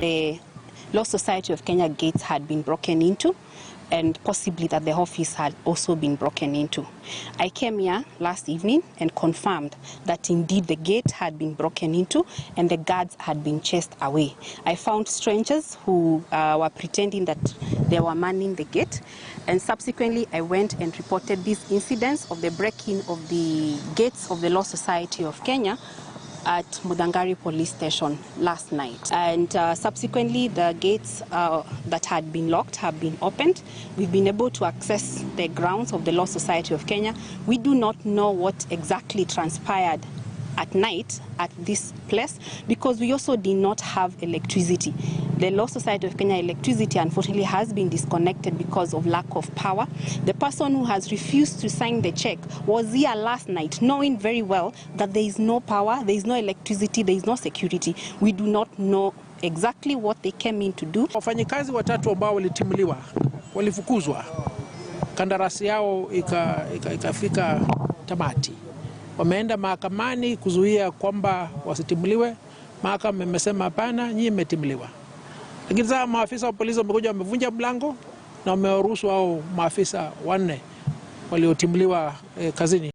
The Law Society of Kenya gates had been broken into, and possibly that the office had also been broken into. I came here last evening and confirmed that indeed the gate had been broken into and the guards had been chased away. I found strangers who were pretending that they were manning the gate, and subsequently I went and reported these incidents of the breaking of the gates of the Law Society of Kenya at Mudangari police station last night. And subsequently the gates that had been locked have been opened. We've been able to access the grounds of the Law Society of Kenya. We do not know what exactly transpired at night at this place because we also did not have electricity. The Law Society of Kenya electricity unfortunately has been disconnected because of lack of power. The person who has refused to sign the check was here last night knowing very well that there is no power, there is no electricity, there is no security. We do not know exactly what they came in to do. Wafanyikazi watatu ambao walitimuliwa, walifukuzwa. Kandarasi yao ikafika tamati. Wameenda mahakamani kuzuia kwamba wasitimuliwe. Mahakama imesema hapana, nyinyi mmetimuliwa. Lakini sasa maafisa wa polisi wamekuja wamevunja mlango na wamewaruhusu hao maafisa 4 waliotimuliwa kazini.